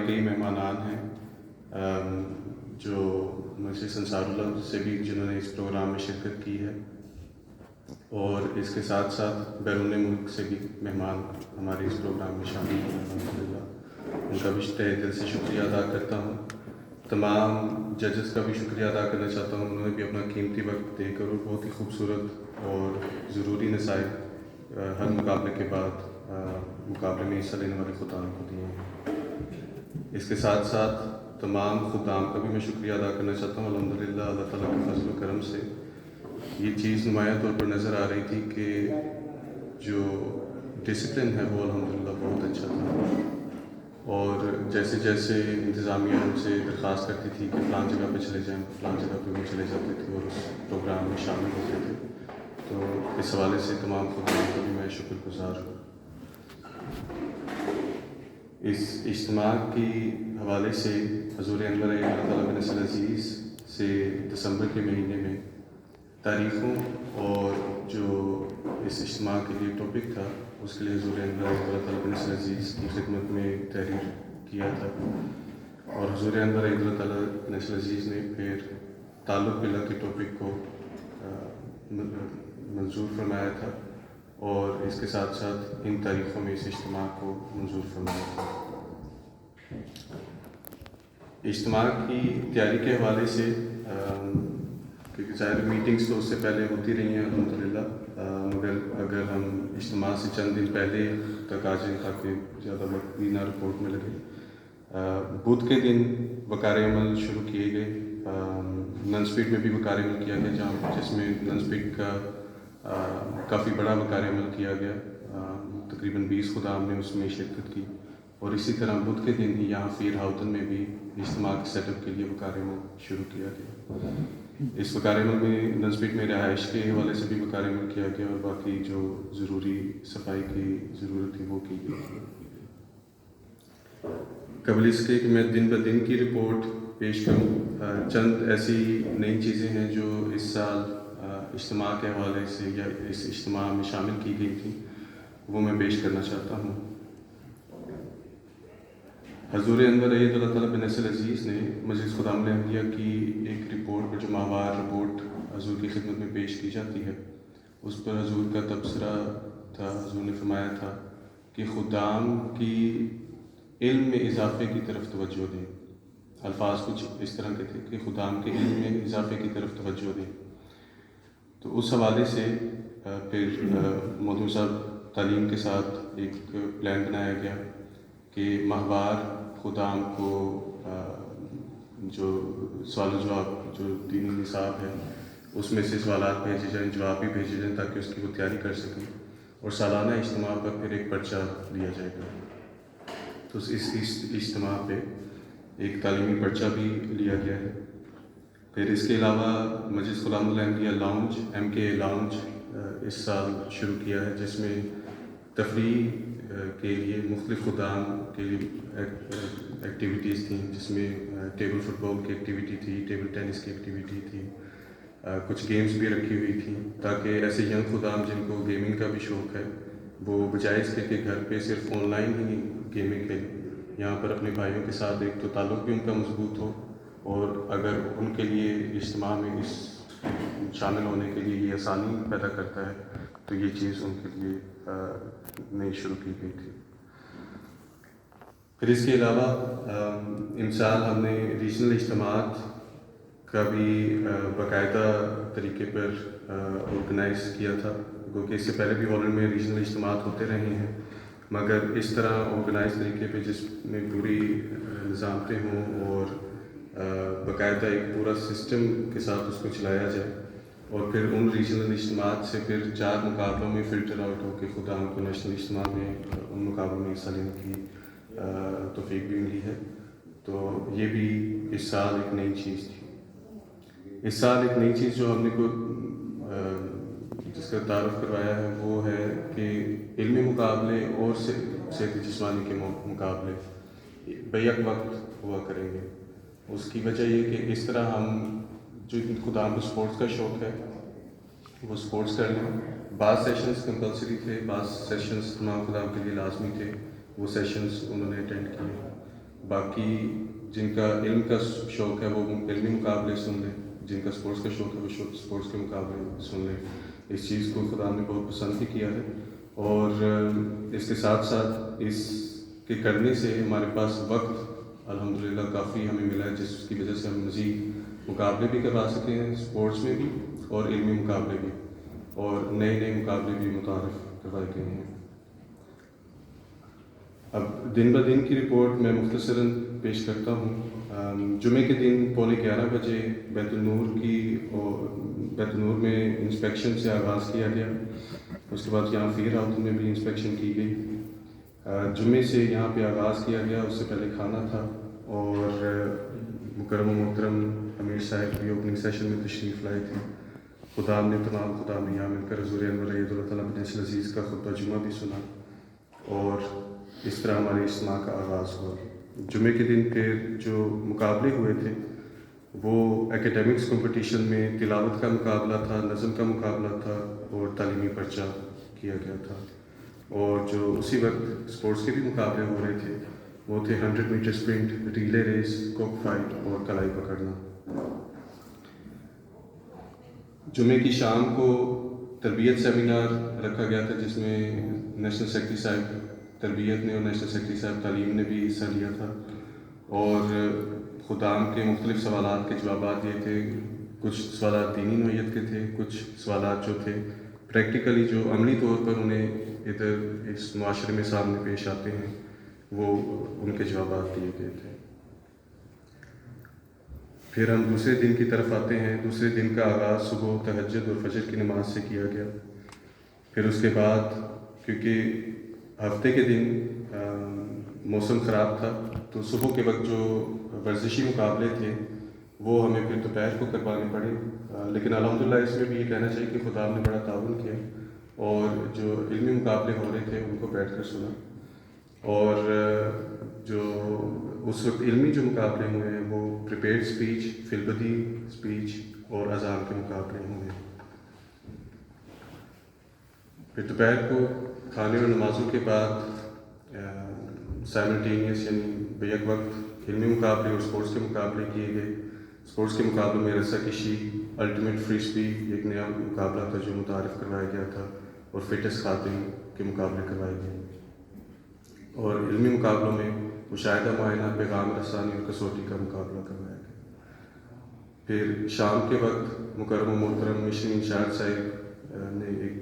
کئی مہمانان ہیں جو مجلس انصار اللہ سے بھی جنہوں نے اس پروگرام میں شرکت کی ہے، اور اس کے ساتھ ساتھ بیرون ملک سے بھی مہمان ہمارے اس پروگرام میں شامل ہیں الحمدللہ۔ ان کا بھی تہہ دل سے شکریہ ادا کرتا ہوں۔ تمام ججز کا بھی شکریہ ادا کرنا چاہتا ہوں، انہوں نے بھی اپنا قیمتی وقت دے کر اور بہت ہی خوبصورت اور ضروری نصائح ہر مقابلے کے بعد مقابلے میں حصہ لینے والے خدام کو دیے ہیں۔ اس کے ساتھ ساتھ تمام خدام کا بھی میں شکریہ ادا کرنا چاہتا ہوں۔ الحمدللہ اللہ تعالیٰ کے فضل و کرم سے یہ چیز نمایاں طور پر نظر آ رہی تھی کہ جو ڈسپلن ہے وہ الحمدللہ بہت اچھا تھا، اور جیسے جیسے انتظامیہ ہم سے درخواست کرتی تھی کہ فلاں جگہ پہ چلے جائیں، فلاں جگہ پہ وہ چلے جاتے تھے اور اس پروگرام میں شامل ہوتے تھے۔ تو اس حوالے سے تمام خدام کا بھی میں شکر گزار ہوں۔ اس اجتماع کی حوالے سے حضور انور اللہ تعالیٰ بن نصر عزیز سے دسمبر کے مہینے میں تاریخوں اور جو اس اجتماع کے لیے ٹاپک تھا اس کے لیے حضور انور اللہ تعالیٰ بن نصر عزیز کی خدمت میں تحریر کیا تھا، اور حضور انور اللہ تعالیٰ بن نصر عزیز نے پھر تعلق باللہ کے ٹاپک کو منظور فرمایا تھا، اور اس کے ساتھ ساتھ ان تاریخوں میں اس اجتماع کو منظور فرمایا تھا۔ اجتماع کی تیاری کے حوالے سے کیونکہ ظاہر میٹنگس تو اس سے پہلے ہوتی رہی ہیں الحمدللہ، مگر اگر ہم اجتماع سے چند دن پہلے تک آ جائیں تاکہ زیادہ وقت بھی نہ رپورٹ میں لگے، بدھ کے دن وقار عمل شروع کیے گئے۔ نن سپیٹ میں بھی وقار عمل کیا گیا، جس میں نن سپیٹ کا کافی بڑا وقار عمل کیا گیا، تقریباً 20 خدام نے اس میں شرکت کی، اور اسی طرح بدھ کے دن ہی یہاں فیر ہاؤتن میں بھی اجتماع کے سیٹ اپ کے لیے وقار عمل شروع کیا گیا۔ اس وقار عمل میں نن سپیٹ میں رہائش کے حوالے سے بھی وقار عمل کیا گیا، اور باقی جو ضروری صفائی کی ضرورت تھی وہ کی گئی۔ قبل اس کے کہ میں دن بہ دن کی رپورٹ پیش کروں، چند ایسی نئی چیزیں ہیں جو اس سال اجتماع کے حوالے سے یا اس اجتماع میں شامل کی گئی تھیں، وہ میں پیش کرنا چاہتا ہوں۔ حضور انور اللہ تعالیٰ بن نصر عزیز نے مجلس خدام الاحمدیہ کی ایک رپورٹ پر جو ماہوار رپورٹ حضور کی خدمت میں پیش کی جاتی ہے، اس پر حضور کا تبصرہ تھا۔ حضور نے فرمایا تھا کہ خدام کی علم میں اضافے کی طرف توجہ دیں۔ الفاظ کچھ اس طرح کے تھے کہ خدام کے علم میں اضافے کی طرف توجہ دیں۔ تو اس حوالے سے پھر مودودی صاحب تعلیم کے ساتھ ایک پلان بنایا گیا کہ ماہوار خدام کو جو سوال و جواب جو دینی نصاب ہے اس میں سے سوالات بھیجے جائیں، جواب بھی بھیجے جائیں تاکہ اس کی وہ تیاری کر سکیں، اور سالانہ اجتماع پر پھر ایک پرچہ دیا جائے گا۔ تو اس اجتماع پہ ایک تعلیمی پرچہ بھی لیا گیا ہے۔ پھر اس کے علاوہ مجلس غلام الاحمدیہ لاؤنج MK لاؤنج اس سال شروع کیا ہے، جس میں تفریح کے لیے مختلف خدام کے لیے ایکٹیویٹیز تھیں، جس میں ٹیبل فٹ بال کی ایکٹیویٹی تھی، ٹیبل ٹینس کی ایکٹیویٹی تھی، کچھ گیمز بھی رکھی ہوئی تھیں تاکہ ایسے ینگ خدام جن کو گیمنگ کا بھی شوق ہے وہ بجائے اس کے کہ گھر پہ صرف آن لائن ہی گیمنگ کھیلیں، یہاں پر اپنے بھائیوں کے ساتھ ایک تو تعلق بھی ان کا مضبوط ہو، اور اگر ان کے لیے اجتماع میں اس شامل ہونے کے لیے یہ آسانی پیدا کرتا ہے تو یہ چیز ان کے لیے نئی شروع کی گئی تھی۔ پھر اس کے علاوہ امسال ہم نے ریجنل اجتماعات کا بھی باقاعدہ طریقے پر آرگنائز کیا تھا، کیونکہ اس سے پہلے بھی ہالینڈ میں ریجنل اجتماعات ہوتے رہے ہیں، مگر اس طرح آرگنائز طریقے پہ جس میں پوری نظامتیں ہوں اور باقاعدہ ایک پورا سسٹم کے ساتھ اس کو چلایا جائے، اور پھر ان ریجنل اجتماعات سے پھر 4 مقابلوں میں فلٹر آؤٹ ہو کے خدام کو نیشنل اجتماع میں ان مقابلوں میں حصہ لینے کی توفیق بھی ملی ہے۔ تو یہ بھی اس سال ایک نئی چیز تھی۔ اس سال ایک نئی چیز جو ہم نے جس کا تعارف کروایا ہے وہ ہے کہ علمی مقابلے اور صحت جسمانی کے مقابلے بیک وقت ہوا کریں گے۔ اس کی وجہ یہ کہ اس طرح ہم جو خدام کو سپورٹس کا شوق ہے وہ سپورٹس کر لیں۔ بعض سیشنز کمپلسری تھے، بعض سیشنز تمام خدام کے لیے لازمی تھے، وہ سیشنز انہوں نے اٹینڈ کیے۔ باقی جن کا علم کا شوق ہے وہ علمی مقابلے سن لیں، جن کا سپورٹس کا شوق ہے وہ سپورٹس کے مقابلے سن لیں۔ اس چیز کو خدا نے بہت پسند بھی کیا ہے، اور اس کے ساتھ ساتھ اس کے کرنے سے ہمارے پاس وقت الحمدللہ کافی ہمیں ملا ہے، جس کی وجہ سے ہم مزید مقابلے بھی کروا سکے ہیں سپورٹس میں بھی، اور علمی مقابلے بھی، اور نئے نئے مقابلے بھی متعارف کروائے گئے ہیں۔ اب دن بہ دن کی رپورٹ میں مختصراً پیش کرتا ہوں۔ جمعے کے دن 11:15 بجے بیت النور میں انسپیکشن سے آغاز کیا گیا۔ اس کے بعد یہاں فیر ہاؤس میں بھی انسپیکشن کی گئی۔ جمعے سے یہاں پہ آغاز کیا گیا، اس سے پہلے کھانا تھا، اور مکرم و محترم امیر صاحب بھی اوپننگ سیشن میں تشریف لائے تھے۔ خدام نے تمام خدام نے یہاں مل کر حضور انور ایت اللہ تعالیٰ بن عزیز کا خطبہ جمعہ بھی سنا، اور اس طرح ہمارے اجتماع کا آغاز ہوا۔ جمعے کے دن پھر جو مقابلے ہوئے تھے وہ ایکیڈیمکس کمپٹیشن میں تلاوت کا مقابلہ تھا، نظم کا مقابلہ تھا، اور تعلیمی پرچہ کیا گیا تھا۔ اور جو اسی وقت اسپورٹس کے بھی مقابلے ہو رہے تھے وہ تھے 100 میٹر اسپرنٹ، ریلے ریس، کوک فائٹ اور کلائی پکڑنا۔ جمعے کی شام کو تربیت سیمینار رکھا گیا تھا، جس میں نیشنل سیکرٹری صاحب تربیت نے اور نیشنل سیکرٹری صاحب تعلیم نے بھی حصہ لیا تھا، اور خدام کے مختلف سوالات کے جوابات دیے تھے۔ کچھ سوالات دینی نوعیت کے تھے، کچھ سوالات جو تھے پریکٹیکلی جو عملی طور پر انہیں ادھر اس معاشرے میں سامنے پیش آتے ہیں وہ ان کے جوابات دیے گئے تھے۔ پھر ہم دوسرے دن کی طرف آتے ہیں۔ دوسرے دن کا آغاز صبح تہجد اور فجر کی نماز سے کیا گیا۔ پھر اس کے بعد کیونکہ ہفتے کے دن موسم خراب تھا تو صبح کے وقت جو ورزشی مقابلے تھے وہ ہمیں پھر دوپہر کو کروانے پڑے، لیکن الحمدللہ اس میں بھی یہ کہنا چاہیے کہ خدا نے بڑا تعاون کیا، اور جو علمی مقابلے ہو رہے تھے ان کو بیٹھ کر سنا، اور جو اس وقت علمی جو مقابلے ہوئے ہیں وہ پریپیئرڈ اسپیچ، فی البدی اسپیچ اور اذان کے مقابلے ہوئے۔ پھر دوپہر کو کھانے اور نمازوں کے بعد سائملٹینیس یعنی بیک وقت علمی مقابلے اور اسپورٹس کے مقابلے کیے گئے۔ اسپورٹس کے مقابلوں میں رسہ کشی، الٹیمیٹ فرسبی ایک نیا مقابلہ تھا جو متعارف کروایا گیا تھا، اور فٹنس خاتون کے مقابلے کروائے گئے۔ اور علمی مقابلوں میں مشاہدہ معائنہ، پیغام رسانی اور کسوٹی کا مقابلہ کروایا گیا۔ پھر شام کے وقت مکرم و محترم مشن انچارج صاحب نے ایک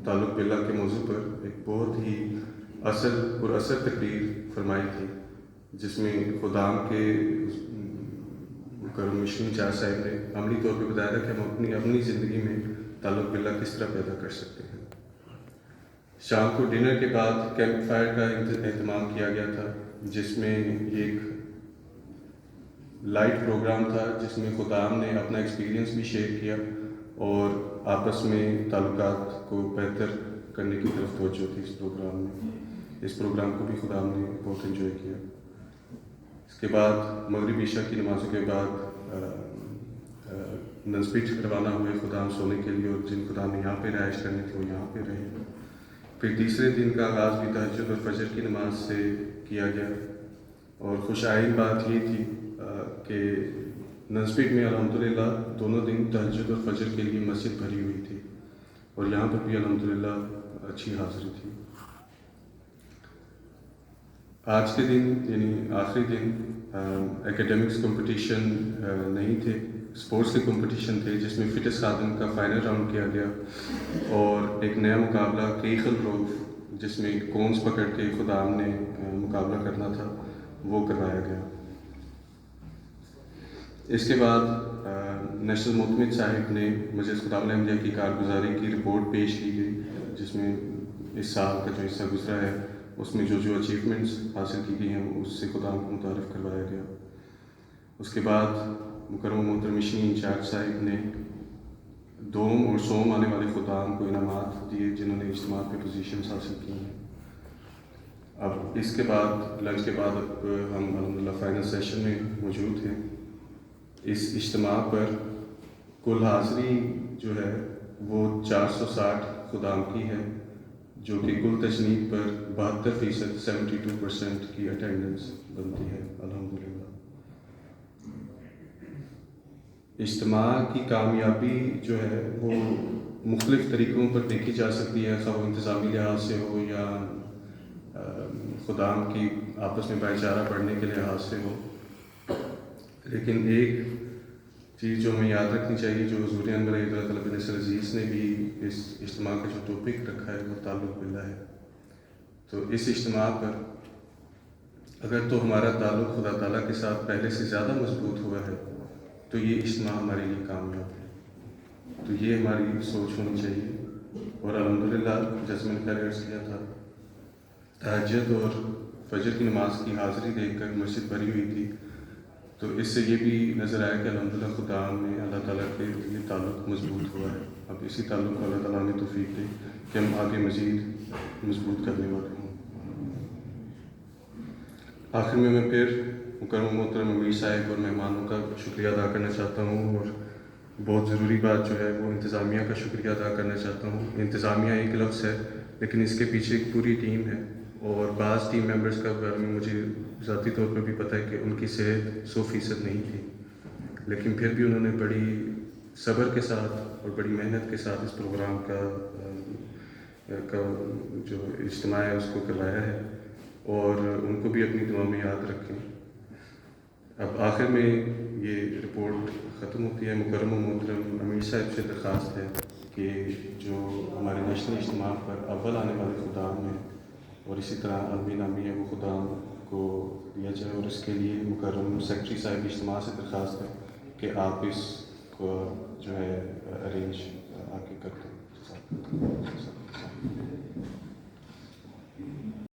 تعلق باللہ کے موضوع پر ایک بہت ہی اثر تقریر فرمائی تھی، جس میں خدام کے مکرم مشن انچارج صاحب نے عملی طور پہ بتایا تھا کہ ہم اپنی زندگی میں تعلق باللہ کس طرح پیدا کر سکتے ہیں۔ شام کو ڈنر کے بعد کیمپ فائر کا اہتمام کیا گیا تھا، جس میں ایک لائٹ پروگرام تھا جس میں خدام نے اپنا ایکسپیرینس بھی شیئر کیا اور آپس میں تعلقات کو بہتر کرنے کی طرف توجہ تھی اس پروگرام میں۔ اس پروگرام کو بھی خدام نے بہت انجوائے کیا۔ اس کے بعد مغرب عشاء کی نمازوں کے بعد نسبت روانہ ہوئے خدام سونے کے لیے، اور جن خدام نے یہاں پہ رہائش کرنی تھی وہ یہاں پہ رہے۔ پھر تیسرے دن کا آغاز بھی تہجد اور فجر کی نماز سے کیا گیا، اور خوش آئند بات یہ تھی کہ نسبت میں الحمدللہ دونوں دن تہجد اور فجر کے لیے مسجد بھری ہوئی تھی، اور یہاں پر بھی الحمدللہ اچھی حاضری تھی۔ آج کے دن یعنی آخری دن ایکیڈیمکس کمپٹیشن نہیں تھے، اسپورٹس کے کمپٹیشن تھے، جس میں فٹنس خادم کا فائنل راؤنڈ کیا گیا، اور ایک نیا مقابلہ کیخل روف جس میں کونز پکڑ کے خدام نے مقابلہ کرنا تھا وہ کروایا گیا۔ اس کے بعد نیشنل معتمد صاحب نے مجلس خدام احمدیہ کی کارگزاری کی رپورٹ پیش کی گئی، جس میں اس سال کا جو حصہ گزرا ہے اس میں جو اچیومنٹس حاصل کی گئی ہیں اس سے خدام کو متعارف کروایا گیا۔ اس کے بعد مکرم و محترم مشن انچارج صاحب نے دوم اور سوم آنے والے خدام کو انعامات دیے جنہوں نے اجتماع پہ پوزیشنز حاصل کی ہیں۔ اب اس کے بعد لنچ کے بعد اب ہم الحمدللہ فائنل سیشن میں موجود ہیں۔ اس اجتماع پر کل حاضری جو ہے وہ 460 خدام کی ہے، جو کہ کل تجنید پر 72% 72% کی اٹینڈنس بنتی ہے۔ اجتماع کی کامیابی جو ہے وہ مختلف طریقوں پر دیکھی جا سکتی ہے، خواہ وہ انتظامی لحاظ سے ہو یا خدام کی آپس میں بھائی چارہ بڑھنے کے لحاظ سے ہو. لیکن ایک چیز جو ہمیں یاد رکھنی چاہیے، جو حضور انور عید اللہ تعالیٰ بن عزیز نے بھی اس اجتماع کا جو ٹاپک رکھا ہے وہ تعلق باللہ ہے. تو اس اجتماع پر اگر تو ہمارا تعلق خدا تعالیٰ کے ساتھ پہلے سے زیادہ مضبوط ہوا ہے تو یہ اجتماع ہمارے لیے کامیاب ہے. تو یہ ہماری سوچ ہونی چاہیے. اور الحمدللہ جیسے میں نے پہلے عرض کیا تھا، تہجد اور فجر کی نماز کی حاضری دیکھ کر مسجد بھری ہوئی تھی. تو اس سے یہ بھی نظر آیا کہ الحمدللہ خدا میں اللہ تعالیٰ کے لیے تعلق مضبوط ہوا ہے. اب اسی تعلق کو اللہ تعالیٰ نے توفیق دی کہ ہم آگے مزید مضبوط کرنے والے ہوں. آخر میں پھر مکرم محترم امیر صاحب اور مہمانوں کا شکریہ ادا کرنا چاہتا ہوں، اور بہت ضروری بات جو ہے وہ انتظامیہ کا شکریہ ادا کرنا چاہتا ہوں. انتظامیہ ایک لفظ ہے لیکن اس کے پیچھے ایک پوری ٹیم ہے، اور بعض ٹیم ممبرز کا بارے میں مجھے ذاتی طور پر بھی پتہ ہے کہ ان کی صحت 100% نہیں تھی، لیکن پھر بھی انہوں نے بڑی صبر کے ساتھ اور بڑی محنت کے ساتھ اس پروگرام کا جو اجتماع ہے اس کو کروایا ہے، اور ان کو بھی اپنی دعا میں یاد رکھیں. اب آخر میں یہ رپورٹ ختم ہوتی ہے. مکرم و محترم امیر صاحب سے درخواست ہے کہ جو ہمارے نیشنل اجتماع پر اول آنے والے خدام ہیں اور اسی طرح عالمی نامی ہے وہ خدام کو دیا جائے، اور اس کے لیے مکرم سیکرٹری صاحب اجتماع سے درخواست ہے کہ آپ اس کو جو ہے ارینج آ کے کرتے ہیں.